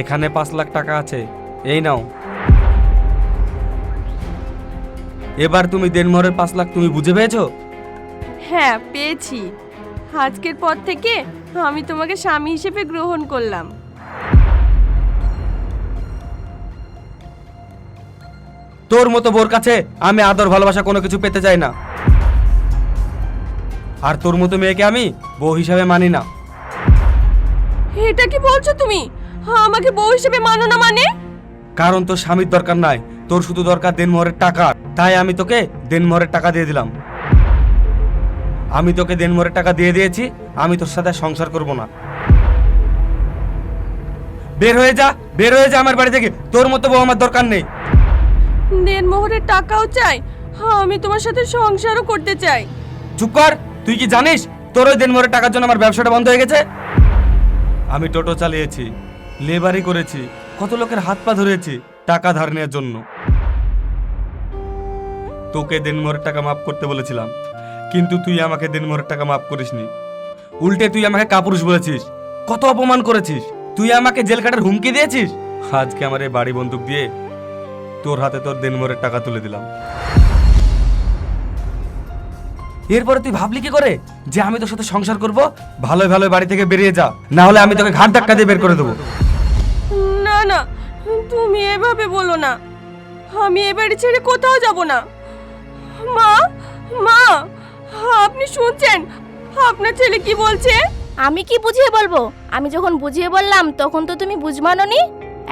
এখানে 5 লাখ টাকা আছে, এই নাও। এবার তুমি দেনমোহরের 5 লাখ তুমি বুঝে পেয়েছো? হ্যাঁ পেয়েছি। আজকের পর থেকে আমি তোমাকে স্বামী হিসেবে গ্রহণ করলাম। তোর মতো বোর কাছে আমি আদর ভালোবাসা কোনো কিছু পেতে চাই না। আর তোর মতো মেয়েকে আমি বউ হিসাবে মানি না। এটা কি বলছো তুমি? আমাকে বউ হিসেবে মানো না মানে? কারণ তোর স্বামীর দরকার নাই, তোর শুধু দরকার দেনমোহরের টাকা। তাই আমি তোকে দেনমোহরের টাকা দিয়ে দিলাম। আমি তোকে দেনমোহরের টাকা দিয়ে দিয়েছি, আমি তোর সাথে সংসার করব না। বের হয়ে যা, বের হয়ে যা আমার বাড়ি থেকে। তোর মতো বউ আমার দরকার নেই। দেনমোহরের টাকাও চাই, আমি তোমার সাথে সংসারও করতে চাই। চুপ কর। তুই কি জানিস তোর ওই দেনমোহরের টাকার জন্য আমার ব্যবসাটা বন্ধ হয়ে গেছে? আমি টোটো চালিয়েছি, লেবারি করেছি, কত লোকের হাত পা ধরেছি টাকা ধার নেওয়ার জন্য। তোকে দেনমোহরের টাকা মাফ করতে বলেছিলাম, কিন্তু তুই আমাকে দেনমোহরের টাকা মাফ করিসনি। উল্টে তুই আমাকে কাপুরুষ বলেছিস, কত অপমান করেছিস। তুই আমাকে জেল কাটার হুমকি দিয়েছিস। আজকে আমার এই বাড়ি বন্দুক দিয়ে তোর হাতে তোর দেনমোহরের টাকা তুলে দিলাম। এরপরে তুই ভাবলি কি করে যে আমি তোর সাথে সংসার করব? ভালোই ভালোই বাড়ি থেকে বেরিয়ে যা, না হলে আমি তোকে ঘাট ধাক্কা দিয়ে বের করে দেবো। না না, তুমি এভাবে বলো না। আমি এ বাড়ি ছেড়ে কোথাও যাব না। মা, মা, আপনি শুনছেন আপনার ছেলে কি বলছে? আমি কি বুঝিয়ে বলবো? আমি যখন বুঝিয়ে বললাম তখন তো তুমি বুঝমানোনি।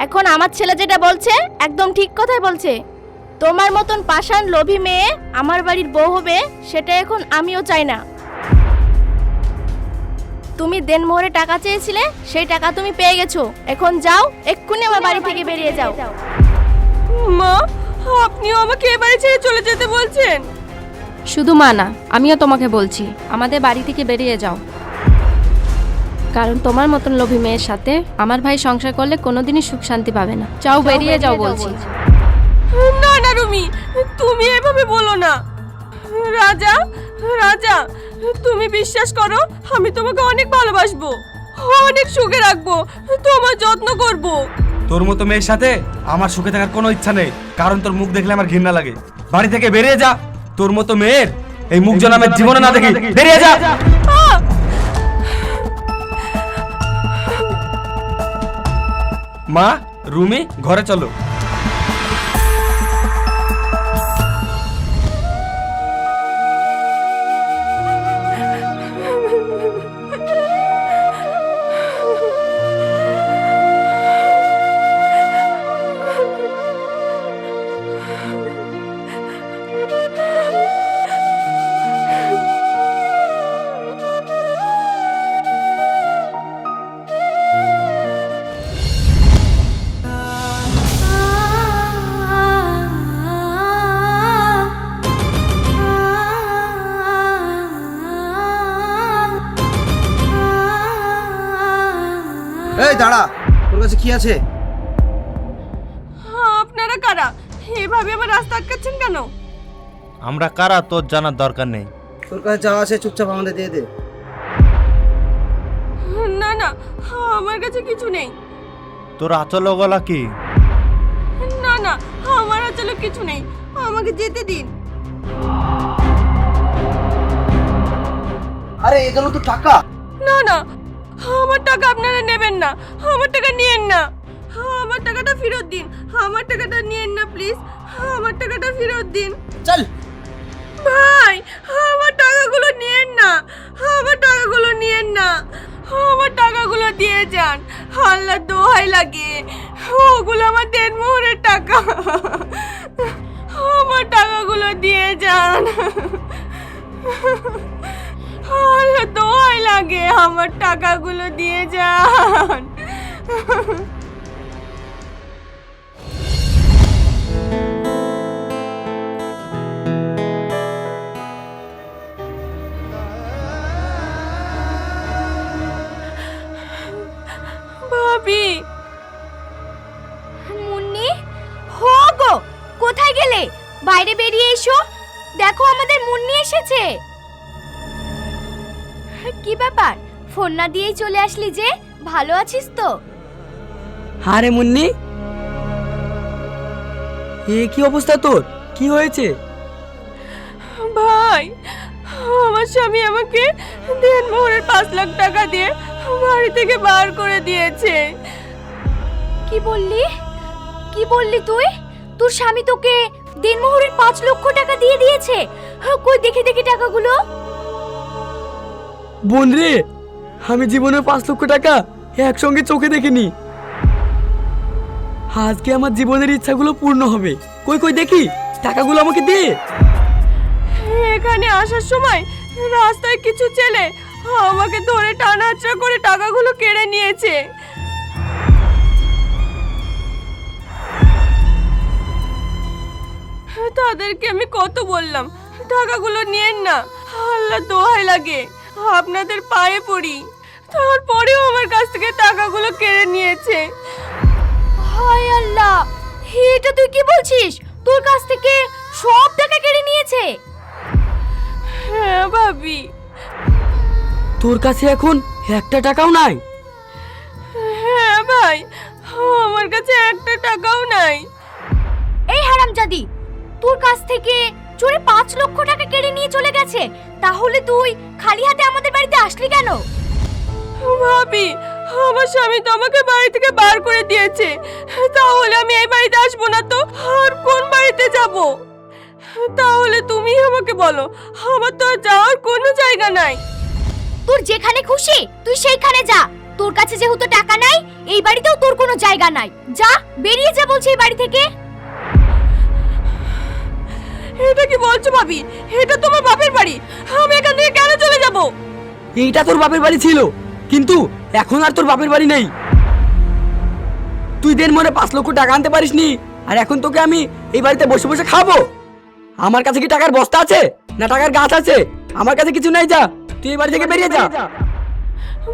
এখন আমার ছেলে যেটা বলছে একদম ঠিক কথাই বলছে। তোমার মতন পাষাণ লোভী মেয়ে আমার বাড়ির বউ হবে সেটা এখন আমিও চাই না। তুমি দেনমোহরে টাকা চেয়েছিলে, সেই টাকা তুমি পেয়ে গেছো। এখন যাও, এক্ষুনি আমার বাড়ি থেকে বেরিয়ে যাও। মা, আপনিও আমাকে এ বাড়ি ছেড়ে চলে যেতে বলছেন? শুধু মা না, আমিও তোমাকে বলছি আমাদের বাড়ি থেকে বেরিয়ে যাও। কারণ তোমার মতন লোভী মেয়ের সাথে আমার ভাই সংসার করলে কোনোদিনই সুখ শান্তি পাবে না। যাও, বেরিয়ে যাও বলছি। না না রুমি, তুমি এভাবে বলো না। রাজা, রাজা, তুমি বিশ্বাস করো আমি তোমাকে অনেক ভালোবাসবো, অনেক সুখে রাখবো, তোমার যত্ন করব। তোর মতো মেয়ের সাথে আমার সুখে থাকার কোনো ইচ্ছা নেই, কারণ তোর মুখ দেখলে আমার ঘৃণা লাগে। বাড়ি থেকে বেরিয়ে যা। তোর মতো মেয়ের এই মুখ যেন আমি জীবনে না দেখি। বেরিয়ে যা। মা, রুমি, ঘরে চলো। এই দাঁড়া, তোর কাছে কি আছে? আপনারা কারা? এভাবে আমার রাস্তা আটকাচ্ছেন কেন? আমরা কারা তোর জানার দরকার নেই। তোর কাছে যা আছে চুপচাপ আমাদের দিয়ে দে। না না, আমার কাছে কিছু নেই। তোর আচল গলা কি? না না, আমার আসলে কিছু নেই, আমাকে যেতে দিন। আরে এগুলো তো টাকা। না না, আমার টাকা আপনারা নেবেন না, আমার টাকা নিয়েন না। আমার টাকাটা ফেরত দিন, আমার টাকাটা নিয়েন না প্লিজ, আমার টাকাটা ফেরত দিন। চল ভাই, আমার টাকাগুলো নিয়েন না, আমার টাকাগুলো নিয়েন না, আমার টাকাগুলো দিয়ে যান। আল্লাহ দোহাই লাগে, ওগুলো আমার দেনমোহরের টাকা, আমার টাকাগুলো দিয়ে যান। আল্লাহ দোহাই লাগে, আমার টাকাগুলো দিয়ে যান। ভাবি, মুন্নি, হো গো, কোথায় গেলে? বাইরে বেরিয়ে এসো, দেখো আমাদের মুন্নি এসেছে। কি ব্যাপার, ফোন না দিয়েই চলে আসলি যে? ভালো আছিস তো? আরে মুন্নি, এ কি অবস্থা তোর? কি হয়েছে? ভাই, আমার স্বামী আমাকে দেনমোহরের 5 লাখ টাকা দিয়ে বাড়ি থেকে বার করে দিয়েছে। কি বললি? কি বললি তুই? তোর স্বামী তোকে দিনমোহরের 5 লক্ষ টাকা দিয়ে দিয়েছে? কই দেখে দেখে টাকাগুলো। বোন রে, আমি জীবনে 5 লক্ষ টাকা একসঙ্গে চোখে দেখিনি। আজকে আমার জীবনের ইচ্ছাগুলো পূর্ণ হবে। কই কই দেখি টাকাগুলো আমাকে দে। এখানে আসার সময় রাস্তায় কিছু ছেলে আমাকে ধরে টানাচড়া করে টাকাগুলো কেড়ে নিয়েছে। তাদেরকে আমি কত বললাম টাকাগুলো নিয়েন না, আল্লাহ দোহাই লাগে, আপনাদের পায়ে পড়ি, তারপরেও আমার কাছ থেকে টাকাগুলো কেড়ে নিয়েছে। হায় আল্লাহ, এটা তুই কি বলছিস? তোর কাছ থেকে সব টাকা কেড়ে নিয়েছে? হ্যাঁ ভাবি। তোর কাছে এখন একটা টাকাও নাই? হ্যাঁ ভাই, আমার কাছে একটা টাকাও নাই। এই হারামজাদি, তোর কাছ থেকে চোরে 5 লক্ষ টাকা কেড়ে নিয়ে চলে গেছে, তাহলে তুই খালি হাতে আমাদের বাড়িতে আসলি কেন? ভাবি, আমার স্বামী তো আমাকে বাড়ি থেকে বার করে দিয়েছে, তাহলে আমি এই বাড়িতে আসবো না তো আর কোন বাড়িতে যাব? তাহলে তুমি আমাকে বলো, আমার তো আর যাওয়ার কোনো জায়গা নাই। তোর যেখানে খুশি তুই সেইখানে যা। তোর কাছে যেহেতু টাকা নাই, এই বাড়িতেও তোর কোনো জায়গা নাই। যা, বেরিয়ে যা বলছি এই বাড়ি থেকে। এটা কি বলছো ভাবি? এটা তোমার বাপের বাড়ি, আমি এখান থেকে কেন চলে যাব? এইটা তোর বাপের বাড়ি ছিল, কিন্তু এখন আর তোর বাপের বাড়ি নেই। তুই দেন মনে 5 লক্ষ টাকা আনতে পারিসনি, আর এখন তোকে আমি এই বাড়িতে বসে বসে খাবো? আমার কাছে কি টাকার বস্তা আছে না টাকার গাছ আছে? আমার কাছে কিছু নাই। যা, তুই এই বাড়ি থেকে বেরিয়ে যা।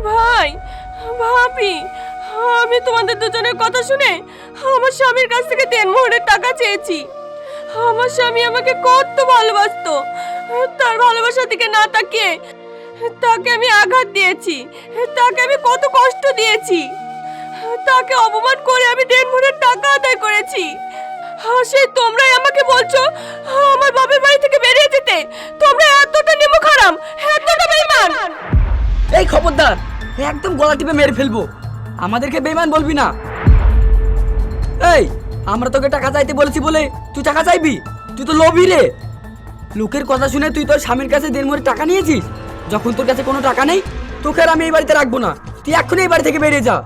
ভাই, ভাবি, আমি তোমাদের দুজনের কথা শুনে আমার স্বামীর কাছ থেকে দেনমোহরের টাকা চেয়েছি। আমার স্বামী আমাকে কত ভালোবাসতো, তার ভালোবাসার দিকে না তাকিয়ে তাকে আমি আঘাত দিয়েছি, তাকে আমি কত কষ্ট দিয়েছি, তাকে অপমান করে আমি দেনমোহরের টাকা আদায় করেছি। আর সেই তোমরাই আমাকে বলছো আমার বাপের বাড়ি থেকে বেরিয়ে যেতে? তোমরা এতটা নিমক হারাম, এতটা বেঈমান। এই খবরদার, একদম গলা টিপে মেরে ফেলবো। আমাদেরকে বেঈমান বলবি না। এই, আমরা তোকে টাকা চাইতে বলেছি বলে তুই টাকা চাইবি? তুই তো লোভী রে। লোকের কথা শুনে তুই তোর স্বামীর কাছে দেনমোহরের টাকা নিয়েছিস। যখন তোর কাছে কোনো টাকা নেই, তোকে আর আমি এই বাড়িতে রাখবো না। তুই এক্ষুনি এই বাড়ি থেকে বেরিয়ে যা।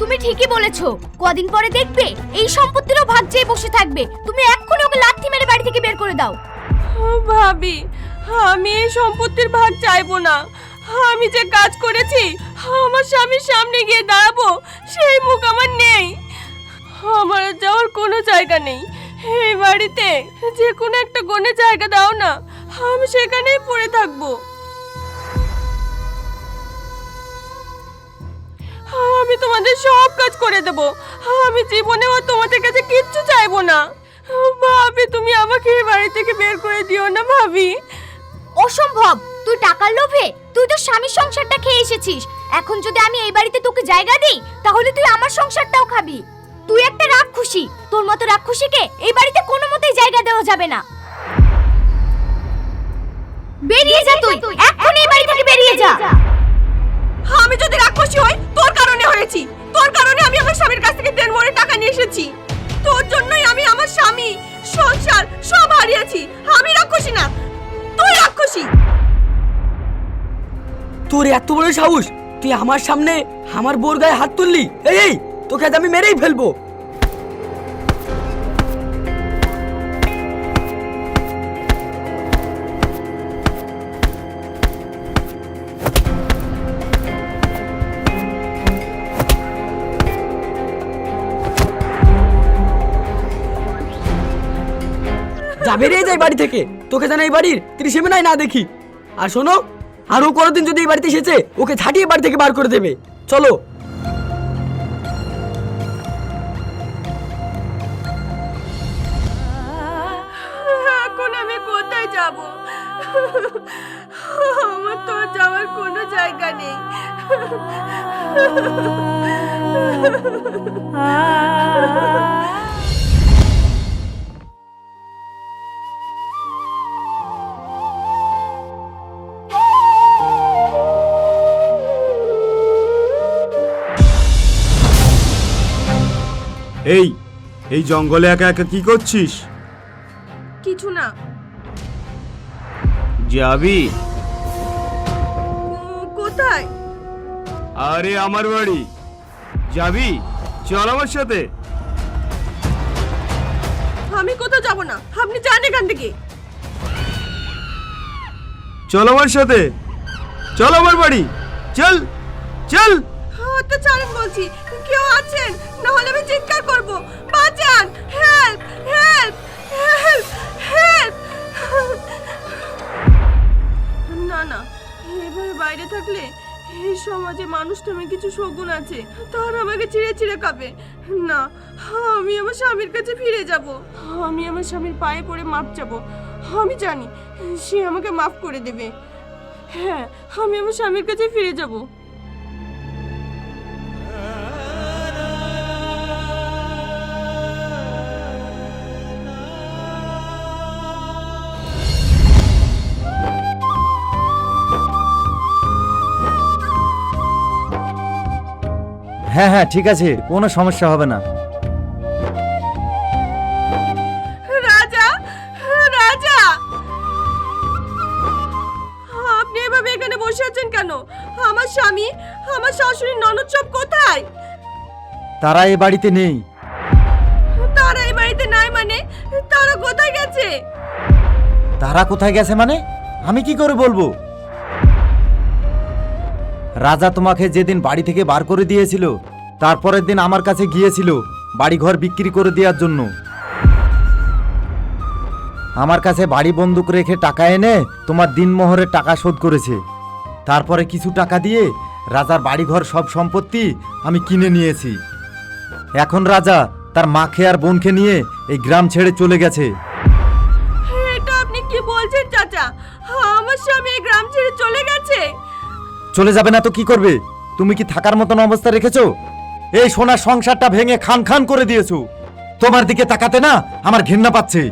তুমি ঠিকই বলেছো, কদিন পরে দেখবে এই সম্পত্তিরও ভাগ চেয়ে বসে থাকবে। তুমি এক্ষুনি ওকে লাথি মেরে বাড়ি থেকে বের করে দাও। ভাবি, আমি এই সম্পত্তির ভাগ চাইবো না। আমি যে কাজ করেছি আমার স্বামীর সামনে গিয়ে দাঁড়াবো সেই মুখ আমার নেই। আমার আর যাওয়ার কোনো জায়গা নেই। এই বাড়িতে যে কোনো একটা কোণে জায়গা দাও না, আমি সেখানেই পড়ে থাকবো। আমি তোমাদের সব কাজ করে দেব। আমি জীবনেও তোমাদের কাছে কিচ্ছু চাইবো না। ভাবি, তুমি আমাকে এই বাড়ি থেকে বের করে দিও না ভাবি। অসম্ভব! তুই টাকার লোভে তুই তো স্বামীর সংসারটা খেয়ে এসেছিস। এখন যদি আমি এই বাড়িতে তোকে জায়গা দিই, তাহলে তুই আমার সংসারটাও খাবি। তুই একটা রাক্ষসী, তোর মতো রাক্ষসীকে এই বাড়িতে কোনো মতেই জায়গা দেওয়া যাবে না। বেরিয়ে যা তুই, এক্ষুনি এই বাড়ি থেকে বেরিয়ে যা। আমি যদি রাক্ষসী হই, তোর কারণে হয়েছি। তোর কারণে আমি আমার স্বামীর কাছ থেকে দেনমোহরের টাকা নিয়ে এসেছি। তোর জন্যই আমি আমার স্বামী, সংসার সব হারিয়েছি। আমি রাক্ষসী না, তুই রাক্ষসী। তোর এত বড় সাহস, তুই আমার সামনে আমার বোর গায়ে হাত তুললি? এই এই, তোকে আজ আমি মেরেই ফেলবো। যা, বেরিয়ে যাই বাড়ি থেকে। তোকে যেন এই বাড়ির ত্রিসীমানায় না দেখি। আর শোনো, আরো কোনোদিন যদি এই বাড়িতে এসেছে, ওকে ছাটিয়ে বাড়ি থেকে বার করে দেবে। চলো। এখন আমি কোথায় যাব? আমার তো আর যাওয়ার কোনো জায়গা নেই। এই এই জঙ্গলে একা একা কি করছিস? কিছু না। যাবি? কোথায়? আরে আমার বাড়ি। যাবি? চল আমার সাথে। আমি কোথাও যাব না, আপনি যান এখান থেকে। চল আমার সাথে, চল আমার বাড়ি, চল চল। তো ছাড়েন বলছি, কেউ আছেন? না হলে আমি চিৎকার করব, বাঁচান, হেল্প হেল্প হেল্প হেল্প। না না, এভাবে বাইরে থাকলে এই সমাজে মানুষ নামে কিছু শগুন আছে, তারা আমাকে চিড়ে চিড়ে খাবে। না, আমি আমার স্বামীর কাছে ফিরে যাব। আমি আমার স্বামীর পায়ে পড়ে মাপ চাবো। আমি জানি সে আমাকে মাফ করে দেবে। হ্যাঁ, আমি আমার স্বামীর কাছে ফিরে যাব। হ্যাঁ হ্যাঁ ঠিক আছে, কোনো সমস্যা হবে না। রাজা, রাজা, আপনি এভাবে এখানে বসে আছেন কেন? আমার স্বামী, আমার শাশুড়ি, ননদ সব কোথায়? তারা এ বাড়িতে নেই। তারা এই বাড়িতে নাই মানে? তারা কোথায় গেছে? তারা কোথায় গেছে মানে আমি কি করে বলবো? রাজা তোমাকে যেদিন বাড়ি থেকে বার করে দিয়েছিল, তারপরের দিন আমার কাছে গিয়েছিল বাড়ি ঘর বিক্রি করে দেওয়ার জন্য। আমার কাছে বাড়ি বন্দুক রেখে টাকা এনে তোমার দিনমোহরের টাকা শোধ করেছে। তারপরে কিছু টাকা দিয়ে রাজার বাড়িঘর সব সম্পত্তি আমি কিনে নিয়েছি। এখন রাজা তার মাকে আর বোনকে নিয়ে এই গ্রাম ছেড়ে চলে গেছে। এটা আপনি কি বলছেন চাচা? আমার স্বামী এই গ্রাম ছেড়ে চলে গেছে? চলে যাবে না তো কি করবে? তুমি কি থাকার মতন অবস্থা রেখেছো? এই সোনার সংসারটা ভেঙে খান খান করে দিয়েছো। তোমার দিকে তাকাতে না আমার ঘৃণা পাচ্ছে।